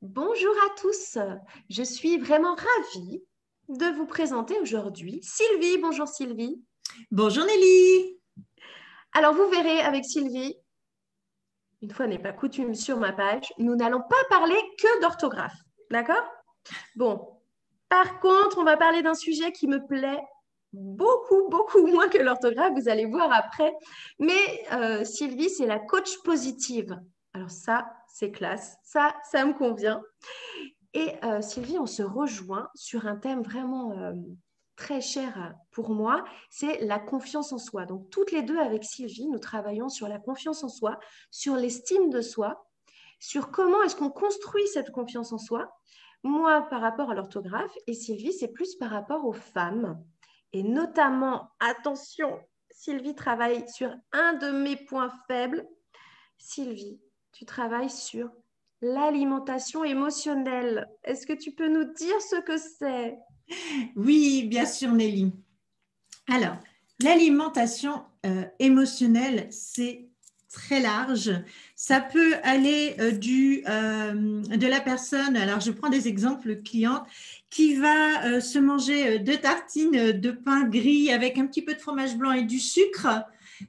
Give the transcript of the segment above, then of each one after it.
Bonjour à tous, je suis vraiment ravie de vous présenter aujourd'hui Sylvie. Bonjour Sylvie. Bonjour Nelly. Alors vous verrez avec Sylvie, une fois n'est pas coutume sur ma page, nous n'allons pas parler que d'orthographe, d'accord? Bon, par contre, on va parler d'un sujet qui me plaît beaucoup, beaucoup moins que l'orthographe, vous allez voir après. Mais Sylvie, c'est la coach positive. Alors ça, c'est classe, ça me convient. Et Sylvie, on se rejoint sur un thème vraiment très cher pour moi, c'est la confiance en soi. Donc, toutes les deux avec Sylvie, nous travaillons sur la confiance en soi, sur l'estime de soi, sur comment est-ce qu'on construit cette confiance en soi. Moi, par rapport à l'orthographe, et Sylvie, c'est plus par rapport aux femmes. Et notamment, attention, Sylvie travaille sur un de mes points faibles. Sylvie, tu travailles sur l'alimentation émotionnelle. Est-ce que tu peux nous dire ce que c'est? Oui, bien sûr Nelly. Alors, l'alimentation émotionnelle, c'est très large. Ça peut aller de la personne, alors je prends des exemples clientes, qui va se manger deux tartines de pain gris avec un petit peu de fromage blanc et du sucre,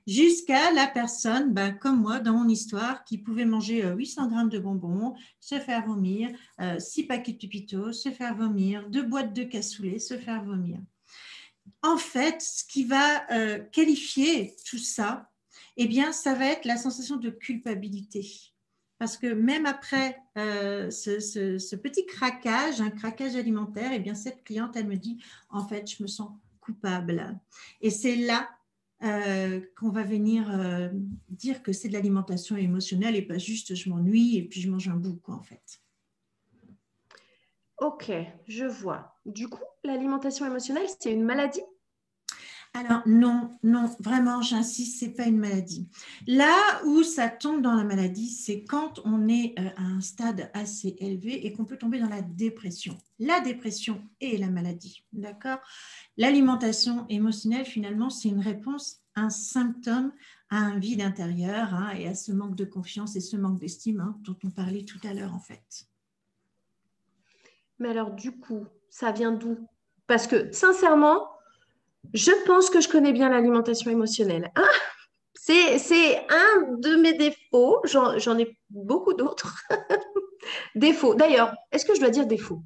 jusqu'à la personne, ben, comme moi dans mon histoire, qui pouvait manger 800 grammes de bonbons, se faire vomir, 6 paquets de Pépito, se faire vomir, 2 boîtes de cassoulet, se faire vomir. En fait, ce qui va qualifier tout ça, eh bien, ça va être la sensation de culpabilité. Parce que même après ce petit craquage, un craquage alimentaire, eh bien, cette cliente, elle me dit, en fait, je me sens coupable. Et c'est là qu'on va venir dire que c'est de l'alimentation émotionnelle et pas juste je m'ennuie et puis je mange un bout, quoi, en fait. Ok, je vois. Du coup, l'alimentation émotionnelle, c'est une maladie? Alors non, non, vraiment, j'insiste, c'est pas une maladie. Là où ça tombe dans la maladie, c'est quand on est à un stade assez élevé et qu'on peut tomber dans la dépression. La dépression et la maladie, d'accord? L'alimentation émotionnelle, finalement, c'est une réponse, un symptôme à un vide intérieur hein, et à ce manque de confiance et ce manque d'estime hein, dont on parlait tout à l'heure, en fait. Mais alors, du coup, ça vient d'où? Parce que, sincèrement, je pense que je connais bien l'alimentation émotionnelle. Hein, c'est un de mes défauts. J'en ai beaucoup d'autres défauts. D'ailleurs, est-ce que je dois dire défauts?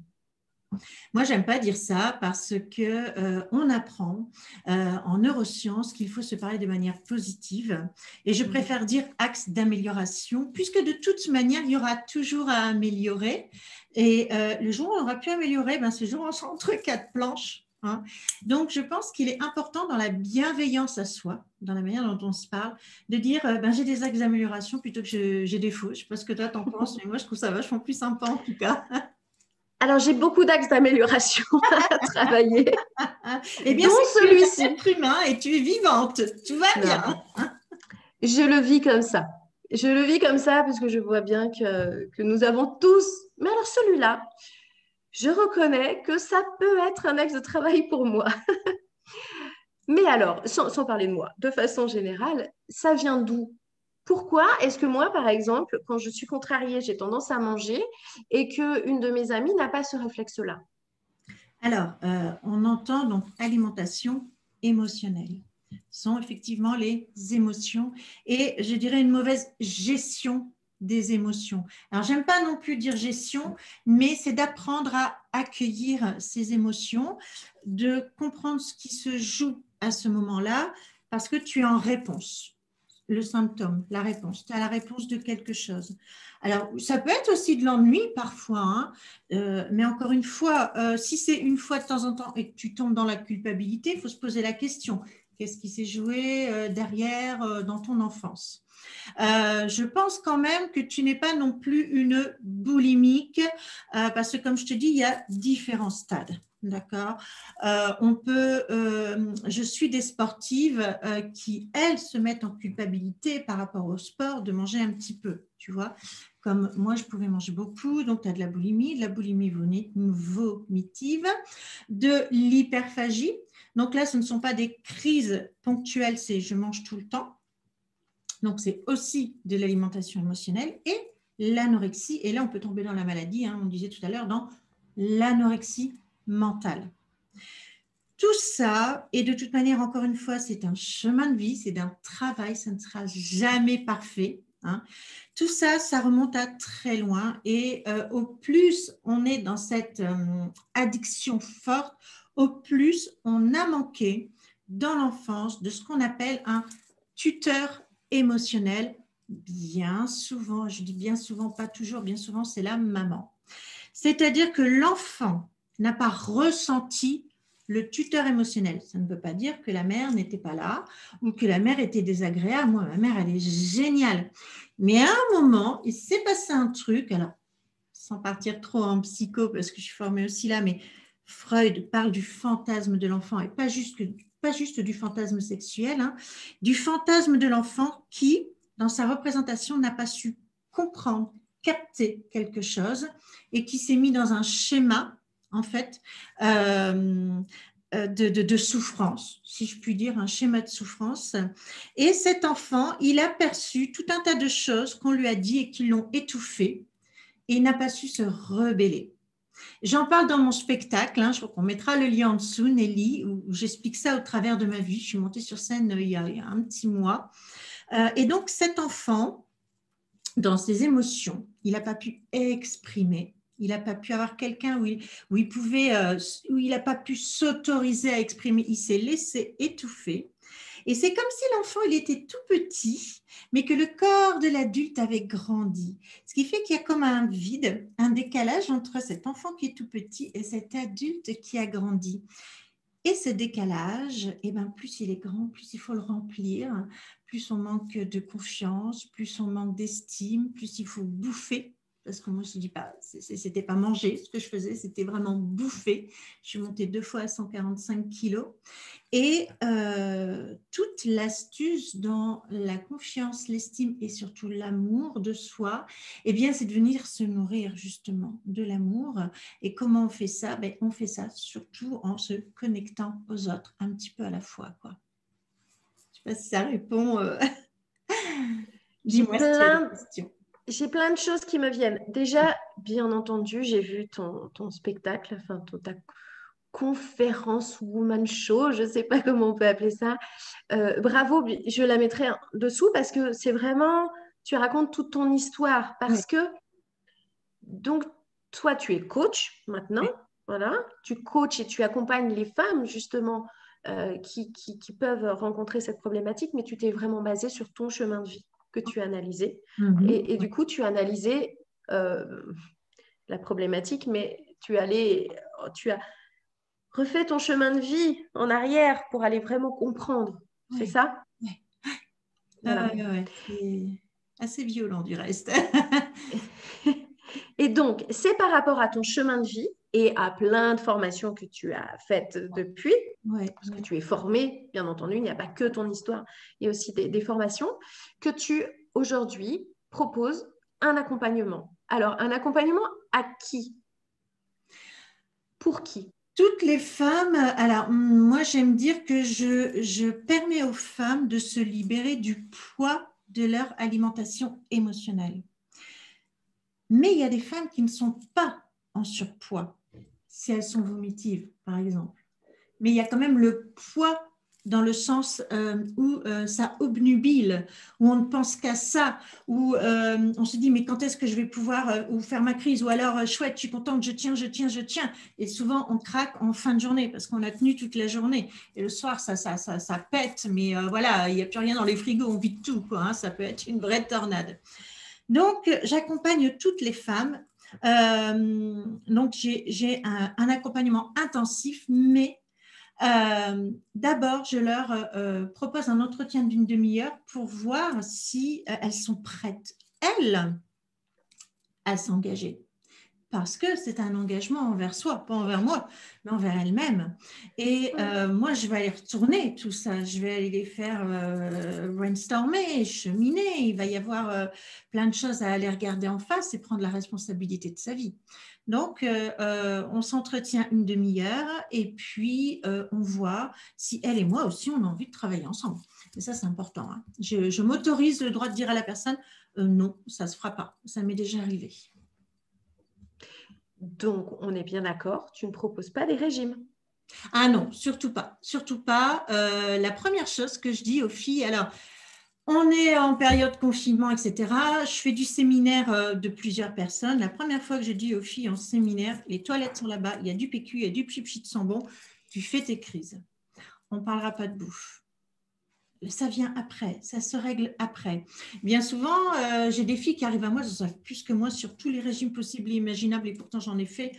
Moi, j'aime pas dire ça parce que on apprend en neurosciences qu'il faut se parler de manière positive et je Mhm. préfère dire axe d'amélioration puisque de toute manière, il y aura toujours à améliorer et le jour où on aura pu améliorer, ben, c'est le jour où on sera entre quatre planches. Hein. Donc, je pense qu'il est important dans la bienveillance à soi, dans la manière dont on se parle, de dire ben, j'ai des axes d'amélioration plutôt que j'ai des défauts. Je ne sais pas ce que toi t'en penses, mais moi je trouve ça vachement plus sympa en tout cas. Alors, j'ai beaucoup d'axes d'amélioration à travailler, Eh bien, dont c'est que tu es un celui-ci. être humain et tu es vivante. Tout va bien. Non, je le vis comme ça. Je le vis comme ça parce que je vois bien que nous avons tous, mais alors celui-là, je reconnais que ça peut être un axe de travail pour moi. Mais alors, sans parler de moi, de façon générale, ça vient d'où? Pourquoi est-ce que moi, par exemple, quand je suis contrariée, j'ai tendance à manger et qu'une de mes amies n'a pas ce réflexe-là? Alors, on entend donc alimentation émotionnelle. Ce sont effectivement les émotions et je dirais une mauvaise gestion des émotions. Alors, j'aime pas non plus dire gestion, mais c'est d'apprendre à accueillir ces émotions, de comprendre ce qui se joue à ce moment-là, parce que tu es en réponse. Le symptôme, la réponse. Tu as la réponse de quelque chose. Alors, ça peut être aussi de l'ennui parfois, hein, mais encore une fois, si c'est une fois de temps en temps et que tu tombes dans la culpabilité, il faut se poser la question. Qu'est-ce qui s'est joué derrière dans ton enfance? Je pense quand même que tu n'es pas non plus une boulimique, parce que comme je te dis, il y a différents stades. D'accord. Je suis des sportives qui, elles, se mettent en culpabilité par rapport au sport de manger un petit peu, tu vois. Comme moi, je pouvais manger beaucoup, donc tu as de la boulimie vomitive, de l'hyperphagie. Donc là, ce ne sont pas des crises ponctuelles, c'est je mange tout le temps. Donc, c'est aussi de l'alimentation émotionnelle et l'anorexie. Et là, on peut tomber dans la maladie, on disait tout à l'heure, dans l'anorexie mentale. Tout ça, et de toute manière, encore une fois, c'est un chemin de vie, c'est un travail, ça ne sera jamais parfait. Tout ça, ça remonte à très loin. Et au plus on est dans cette addiction forte, au plus on a manqué dans l'enfance de ce qu'on appelle un tuteur émotionnel. Bien souvent, je dis bien souvent, pas toujours, bien souvent, c'est la maman. C'est-à-dire que l'enfant n'a pas ressenti le tuteur émotionnel. Ça ne veut pas dire que la mère n'était pas là ou que la mère était désagréable. Moi, ma mère, elle est géniale. Mais à un moment, il s'est passé un truc, alors, sans partir trop en psycho, parce que je suis formée aussi là, mais Freud parle du fantasme de l'enfant et pas juste du fantasme sexuel, du fantasme de l'enfant qui, dans sa représentation, n'a pas su comprendre, capter quelque chose et qui s'est mis dans un schéma, en fait, de souffrance, si je puis dire, un schéma de souffrance. Et cet enfant, il a perçu tout un tas de choses qu'on lui a dit et qui l'ont étouffé, et il n'a pas su se rebeller. J'en parle dans mon spectacle, je crois qu'on mettra le lien en dessous, Nelly, où j'explique ça au travers de ma vie. Je suis montée sur scène il y a un petit mois. Et donc, cet enfant, dans ses émotions, il n'a pas pu exprimer. Il n'a pas pu avoir quelqu'un où il n'a pas pu s'autoriser à exprimer. Il s'est laissé étouffer. Et c'est comme si l'enfant, il était tout petit, mais que le corps de l'adulte avait grandi. Ce qui fait qu'il y a comme un vide, un décalage entre cet enfant qui est tout petit et cet adulte qui a grandi. Et ce décalage, plus il est grand, plus il faut le remplir, plus on manque de confiance, plus on manque d'estime, plus il faut bouffer. Parce que moi, je ne dis pas, c'était pas manger, ce que je faisais, c'était vraiment bouffer. Je suis montée 2 fois à 145 kilos. Et toute l'astuce dans la confiance, l'estime et surtout l'amour de soi, c'est de venir se nourrir justement de l'amour. Et comment on fait ça? On fait ça surtout en se connectant aux autres un petit peu à la fois, quoi. Je ne sais pas si ça répond. Dis-moi si tu as des questions. J'ai plein de choses qui me viennent. Déjà, bien entendu, j'ai vu ton spectacle, enfin ta conférence woman show, je ne sais pas comment on peut appeler ça. Bravo, je la mettrai dessous parce que c'est vraiment, tu racontes toute ton histoire. Parce que, donc, toi, tu es coach maintenant, voilà. Tu coaches et tu accompagnes les femmes, justement, qui peuvent rencontrer cette problématique, mais tu t'es vraiment basée sur ton chemin de vie que tu as analysé. Et du coup, tu as analysé la problématique, mais tu as refait ton chemin de vie en arrière pour aller vraiment comprendre. C'est ça? Oui. Voilà. C'est assez violent du reste. Et donc, c'est par rapport à ton chemin de vie et à plein de formations que tu as faites depuis, parce que tu es formée, bien entendu, il n'y a pas que ton histoire, il y a aussi des formations, que tu, aujourd'hui, proposes un accompagnement. Alors, un accompagnement à qui? Pour qui? Toutes les femmes, alors moi j'aime dire que je permets aux femmes de se libérer du poids de leur alimentation émotionnelle. Mais il y a des femmes qui ne sont pas en surpoids, si elles sont vomitives, par exemple. Mais il y a quand même le poids dans le sens où ça obnubile, où on ne pense qu'à ça, où on se dit mais quand est-ce que je vais pouvoir ou faire ma crise, ou alors chouette, je suis contente, je tiens. Et souvent on craque en fin de journée parce qu'on a tenu toute la journée. Et le soir, ça pète, mais voilà, il n'y a plus rien dans les frigos, on vide tout, quoi, ça peut être une vraie tornade. Donc, j'accompagne toutes les femmes. Donc, j'ai un accompagnement intensif, mais d'abord, je leur propose un entretien d'une demi-heure pour voir si elles sont prêtes, elles, à s'engager. Parce que c'est un engagement envers soi, pas envers moi, mais envers elles-mêmes. Et moi, je vais aller retourner tout ça. Je vais aller les faire brainstormer, cheminer. Il va y avoir plein de choses à aller regarder en face et prendre la responsabilité de sa vie. Donc, on s'entretient une demi-heure et puis on voit si elle et moi aussi, on a envie de travailler ensemble. Et ça, c'est important. Je m'autorise le droit de dire à la personne, Non, ça ne se fera pas. Ça m'est déjà arrivé. Donc, on est bien d'accord, tu ne proposes pas des régimes. Ah non, surtout pas. Surtout pas. La première chose que je dis aux filles, alors, on est en période confinement, etc. Je fais du séminaire de plusieurs personnes. La première fois que je dis aux filles en séminaire, les toilettes sont là-bas, il y a du PQ, il y a du pchit de sang bon, tu fais tes crises. On ne parlera pas de bouffe. Ça vient après, ça se règle après. Bien souvent, j'ai des filles qui arrivent à moi, elles en savent plus que moi sur tous les régimes possibles et imaginables, et pourtant j'en ai fait.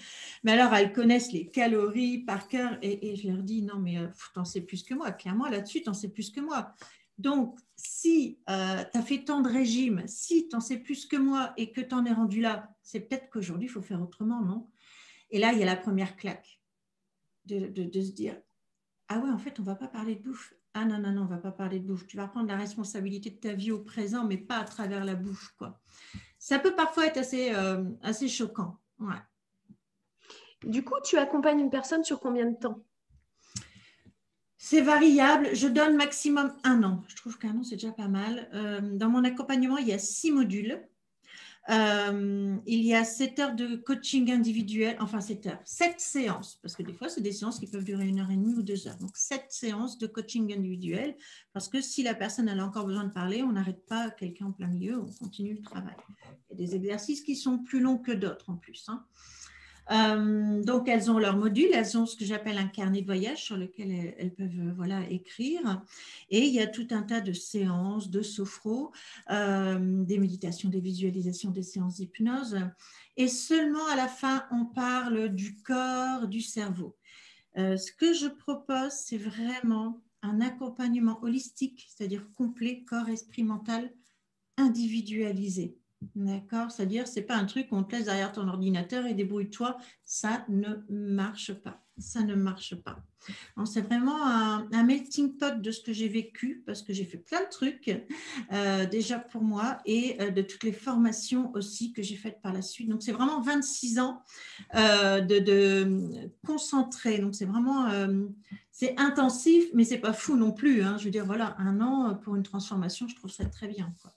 Mais alors, elles connaissent les calories par cœur, et je leur dis, non, mais t'en sais plus que moi. Clairement, là-dessus, t'en sais plus que moi. Donc, si tu as fait tant de régimes, si tu en sais plus que moi et que tu en es rendu là, c'est peut-être qu'aujourd'hui, il faut faire autrement, non? Et là, il y a la première claque de se dire, ah ouais, en fait, on ne va pas parler de bouffe. Ah non, non, non, on ne va pas parler de bouffe. Tu vas prendre la responsabilité de ta vie au présent, mais pas à travers la bouffe, quoi. Ça peut parfois être assez choquant. Ouais. Du coup, tu accompagnes une personne sur combien de temps? C'est variable. Je donne maximum 1 an. Je trouve qu'1 an, c'est déjà pas mal. Dans mon accompagnement, il y a 6 modules. Il y a 7 heures de coaching individuel, enfin 7 heures, 7 séances, parce que des fois, c'est des séances qui peuvent durer 1h30 ou 2 heures. Donc, 7 séances de coaching individuel, parce que si la personne elle a encore besoin de parler, on n'arrête pas quelqu'un en plein milieu, on continue le travail. Il y a des exercices qui sont plus longs que d'autres en plus. Donc, elles ont leur module, elles ont ce que j'appelle un carnet de voyage sur lequel elles peuvent écrire. Et il y a tout un tas de séances, de sophro, des méditations, des visualisations, des séances d'hypnose. Et seulement à la fin, on parle du corps, du cerveau. Ce que je propose, c'est vraiment un accompagnement holistique, c'est-à-dire complet, corps, esprit, mental, individualisé. D'accord? C'est-à-dire, ce n'est pas un truc où on te laisse derrière ton ordinateur et débrouille-toi. Ça ne marche pas. Ça ne marche pas. C'est vraiment un melting pot de ce que j'ai vécu parce que j'ai fait plein de trucs déjà pour moi et de toutes les formations aussi que j'ai faites par la suite. Donc, c'est vraiment 26 ans de concentré. Donc, c'est vraiment c'est intensif, mais ce n'est pas fou non plus. Je veux dire, voilà, 1 an pour une transformation, je trouve ça très bien, quoi.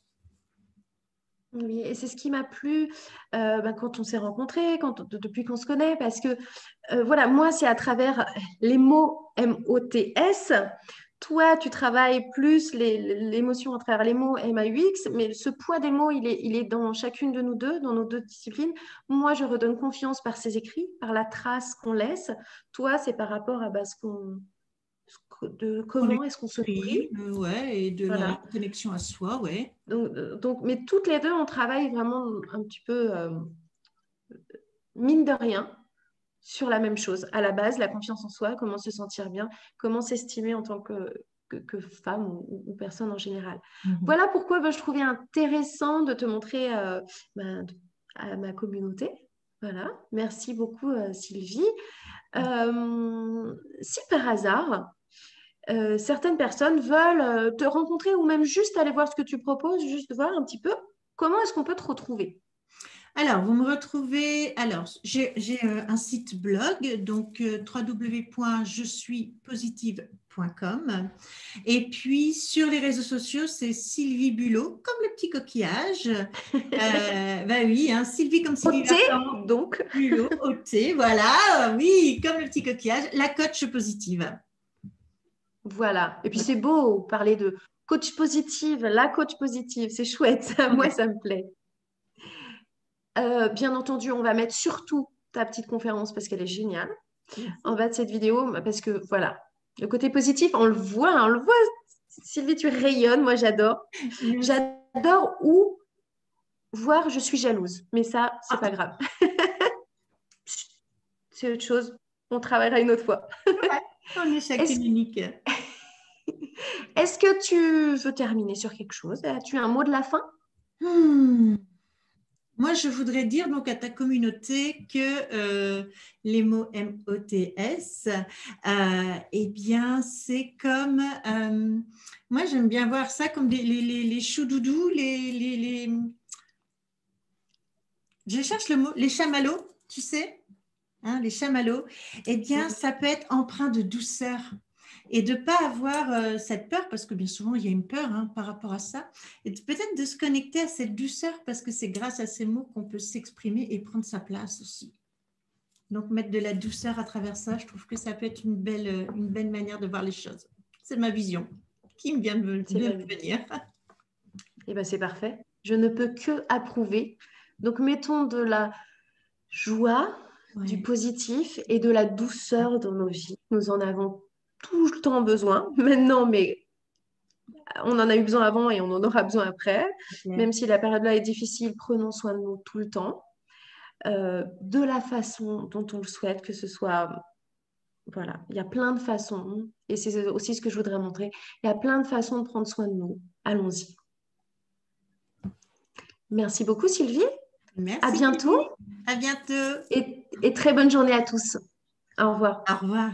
Oui, et c'est ce qui m'a plu quand on s'est rencontrés, depuis qu'on se connaît, parce que voilà, moi, c'est à travers les mots MOTS. Toi, tu travailles plus l'émotion à travers les mots MAUX, mais ce poids des mots, il est dans chacune de nous deux, dans nos deux disciplines. Moi, je redonne confiance par ces écrits, par la trace qu'on laisse. Toi, c'est par rapport à de comment est-ce qu'on se nourrit. Ouais, et de la Voilà. connexion à soi, ouais. Donc, mais toutes les deux, on travaille vraiment un petit peu, mine de rien, sur la même chose. À la base, la confiance en soi, comment se sentir bien, comment s'estimer en tant que femme ou personne en général. Mhm. Voilà pourquoi je trouvais intéressant de te montrer à ma communauté. Voilà, merci beaucoup Sylvie. Si par hasard, certaines personnes veulent te rencontrer ou même juste aller voir ce que tu proposes, juste voir un petit peu comment est-ce qu'on peut te retrouver. Alors, vous me retrouvez. Alors, j'ai un site blog, donc www.jesuispositive.com. Et puis, sur les réseaux sociaux, c'est Sylvie Bulot, comme le petit coquillage. Bah oui, Sylvie comme Sylvie Ôter, Vartan, donc. Bulot, ôté, voilà, oui, comme le petit coquillage, la coach positive. Voilà. Et puis c'est beau parler de coach positive, la coach positive, c'est chouette. Moi, Ouais. ça me plaît. Bien entendu, on va mettre surtout ta petite conférence parce qu'elle est géniale en bas de cette vidéo parce que voilà, le côté positif, on le voit, hein, on le voit. Sylvie, tu rayonnes. Moi, j'adore. Merci. J'adore ou voir je suis jalouse. Mais ça, c'est pas grave. C'est autre chose. On travaillera une autre fois. Ouais, on est Est-ce, chacune unique. est-ce que tu veux terminer sur quelque chose? As-tu un mot de la fin? Hmm. Moi, je voudrais dire donc à ta communauté que les mots MOTS, eh bien, c'est comme, moi, j'aime bien voir ça comme les choux-doudous, je cherche le mot, les chamallows, tu sais, les chamallows. Eh bien, ça peut être empreint de douceur. et de ne pas avoir cette peur, parce que bien souvent, il y a une peur par rapport à ça, et peut-être de se connecter à cette douceur, parce que c'est grâce à ces mots qu'on peut s'exprimer et prendre sa place aussi. Donc, mettre de la douceur à travers ça, je trouve que ça peut être une belle manière de voir les choses. C'est ma vision qui me vient de venir. Eh bien, c'est parfait. Je ne peux que approuver. Donc, mettons de la joie, du positif et de la douceur dans nos vies. Nous en avons tout le temps besoin maintenant, mais on en a eu besoin avant et on en aura besoin après. Même si la période-là est difficile, prenons soin de nous tout le temps, de la façon dont on le souhaite, que ce soit... Voilà, il y a plein de façons, et c'est aussi ce que je voudrais montrer. Il y a plein de façons de prendre soin de nous. Allons-y. Merci beaucoup, Sylvie. Merci. À bientôt. À bientôt. Et très bonne journée à tous. Au revoir. Au revoir.